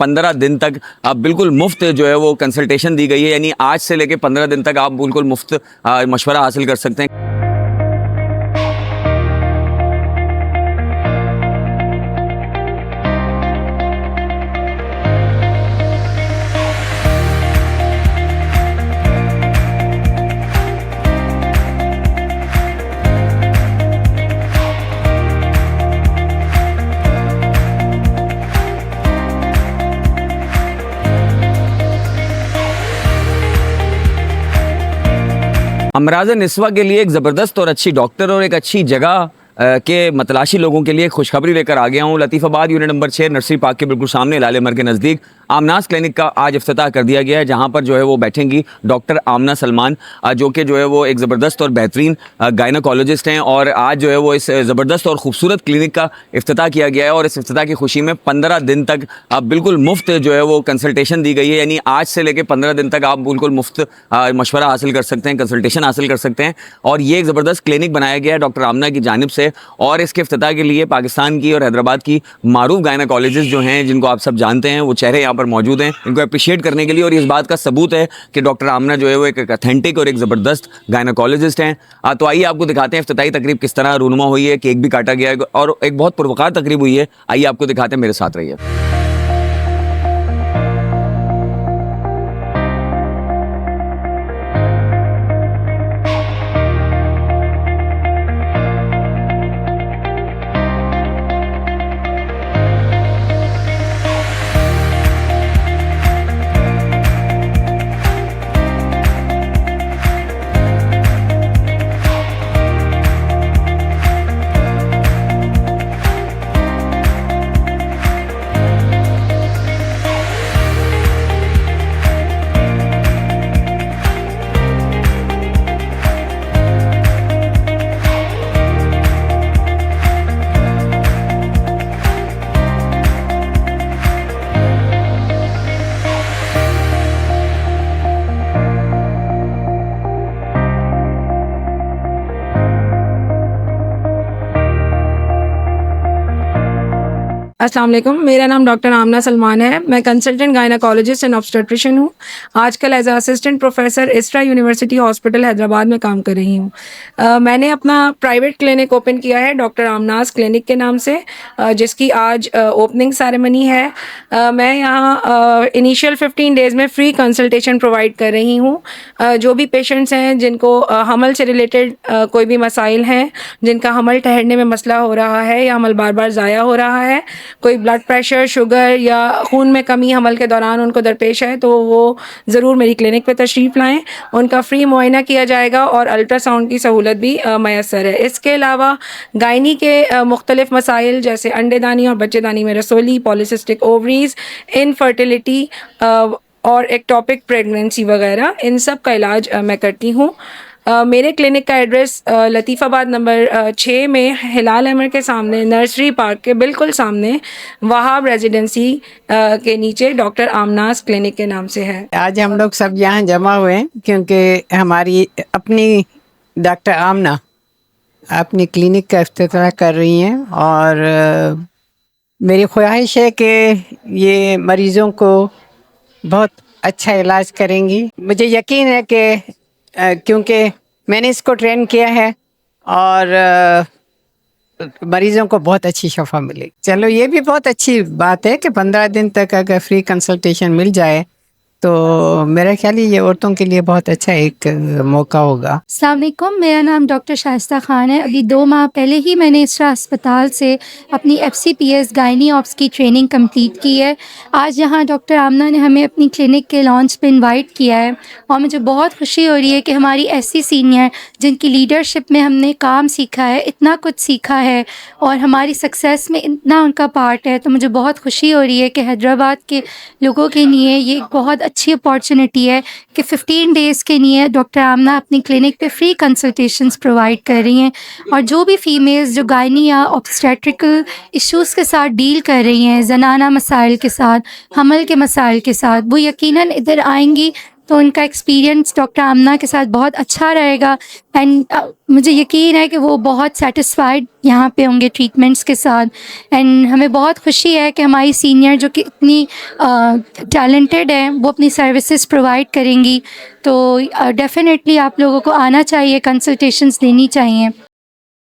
15 दिन तक बिल्कुल मुफ्त जो है वो कंसल्टेशन दी गई है। यानी आज से लेके 15 दिन तक आप बिल्कुल मुफ्त मशवरा हासिल कर सकते हैं। अमराज़ निस्वा के लिए एक ज़बरदस्त और अच्छी डॉक्टर और एक अच्छी जगह के मतलाशी लोगों के लिए खुशखबरी लेकर आ गया हूँ। Latifabad unit number 6 nursery park के बिल्कुल सामने लाल मर के नज़दीक आमनास क्लिनिक का आज इफ्तिताह कर दिया गया है, जहाँ पर जो है वो बैठेंगी डॉक्टर आमना सलमान, जो कि जो है वो एक ज़बरदस्त और बेहतरीन गायनोकोलॉजिस्ट हैं। और आज जो है वो इस ज़बरदस्त और ख़ूबसूरत क्लिनिक का इफ्तिताह किया गया है और इस इफ्तिताह की खुशी में 15 दिन तक बिल्कुल मुफ्त जो है वो कंसल्टेशन दी गई है। यानी आज से लेकर 15 दिन तक आप बिल्कुल मुफ्त मशवरा हासिल कर सकते हैं, कंसल्टेशन हासिल कर सकते हैं। और ये एक ज़बरदस्त क्लिनिक बनाया गया है डॉक्टर आमना की जानिब से। और इसके इफ्तिताह के लिए पाकिस्तान की और हैदराबाद की मारूफ गायनोकोलॉजिस्ट जो हैं, जिनको आप सब जानते हैं, वो चेहरे यहाँ पर मौजूद हैं, इनको अप्रिशिएट करने के लिए। और इस बात का सबूत है कि डॉक्टर आमना जो है वो एक अथेंटिक और एक ज़बरदस्त गायनोकोलॉजिस्ट हैं। तो आइए आपको दिखाते हैं इफ्तिताही तकरीब किस तरह रूनुमा हुई है, केक भी काटा गया है और एक बहुत पुरवकार तकरीब हुई है। आइए आपको दिखाते हैं, मेरे साथ रहिए। अस्सलाम वालेकुम, मेरा नाम डॉक्टर आमना सलमान है। मैं कंसल्टेंट गायनोकोलॉजिस्ट एंड ऑब्स्टेट्रिशियन हूँ। आजकल एज असिस्टेंट प्रोफेसर इसरा यूनिवर्सिटी हॉस्पिटल हैदराबाद में काम कर रही हूँ। मैंने अपना प्राइवेट क्लिनिक ओपन किया है डॉक्टर आमनास क्लिनिक के नाम से, जिसकी आज ओपनिंग सेरेमनी है। मैं यहाँ इनिशियल 15 डेज़ में फ्री कंसल्टेशन प्रोवाइड कर रही हूँ। जो भी पेशेंट्स हैं जिनको हमल से रिलेटेड कोई भी मसाइल हैं, जिनका हमल ठहरने में मसला हो रहा है या हमल बार बार ज़ाया हो रहा है, कोई ब्लड प्रेशर, शुगर या खून में कमी हमल के दौरान उनको दरपेश है, तो वो ज़रूर मेरी क्लिनिक पे तशरीफ़ लाएं। उनका फ्री मुआयना किया जाएगा और अल्ट्रासाउंड की सहूलत भी मैसर है। इसके अलावा गायनी के मुख्तलिफ़ मसाइल जैसे अंडेदानी और बच्चेदानी में रसोली, पॉलीसिस्टिक ओवरीज़, इनफर्टिलिटी और एक्टोपिक प्रेगनेंसी वगैरह, इन सब का इलाज मैं करती हूँ। मेरे क्लिनिक का एड्रेस लतीफ़ाबाद नंबर 6 में हिलाल अहमर के सामने, नर्सरी पार्क के बिल्कुल सामने, वहाब रेजिडेंसी के नीचे डॉक्टर आमनास क्लिनिक के नाम से है। आज हम लोग सब यहाँ जमा हुए हैं क्योंकि हमारी अपनी डॉक्टर आमना अपनी क्लिनिक का इफ्तिताह कर रही हैं और मेरी ख्वाहिश है कि ये मरीज़ों को बहुत अच्छा इलाज करेंगी। मुझे यकीन है कि क्योंकि मैंने इसको ट्रेन किया है और मरीज़ों को बहुत अच्छी शफा मिलेगी। चलो, ये भी बहुत अच्छी बात है कि 15 दिन तक अगर फ्री कंसल्टेशन मिल जाए तो मेरा ख्याल है ये औरतों के लिए बहुत अच्छा एक मौका होगा। अस्सलाम वालेकुम, मेरा नाम डॉक्टर शाइस्ता खान है। अभी 2 माह पहले ही मैंने इसरा अस्पताल से अपनी FCPS गायनी ऑप्स की ट्रेनिंग कंप्लीट की है। आज यहाँ डॉक्टर आमना ने हमें अपनी क्लिनिक के लॉन्च पे इनवाइट किया है और मुझे बहुत खुशी हो रही है कि हमारी ऐसी सीनियर जिनकी लीडरशिप में हमने काम सीखा है, इतना कुछ सीखा है और हमारी सक्सेस में इतना उनका पार्ट है, तो मुझे बहुत खुशी हो रही है कि हैदराबाद के लोगों के लिए ये बहुत अच्छी अपॉर्चुनिटी है कि 15 डेज़ के लिए डॉक्टर आमना अपनी क्लिनिक पे फ्री कंसल्टेशंस प्रोवाइड कर रही हैं। और जो भी फीमेल्स जो गायनी या ऑब्स्टेट्रिकल इश्यूज़ के साथ डील कर रही हैं, ज़नाना मसाइल के साथ, हमल के मसाइल के साथ, वो यकीनन इधर आएंगी तो उनका एक्सपीरियंस डॉक्टर आमना के साथ बहुत अच्छा रहेगा। एंड मुझे यकीन है कि वो बहुत सेटिस्फाइड यहाँ पे होंगे ट्रीटमेंट्स के साथ। एंड हमें बहुत खुशी है कि हमारी सीनियर जो कि इतनी टैलेंटेड है वो अपनी सर्विसेज प्रोवाइड करेंगी। तो डेफ़िनेटली आप लोगों को आना चाहिए, कंसल्टेशंस लेनी चाहिए।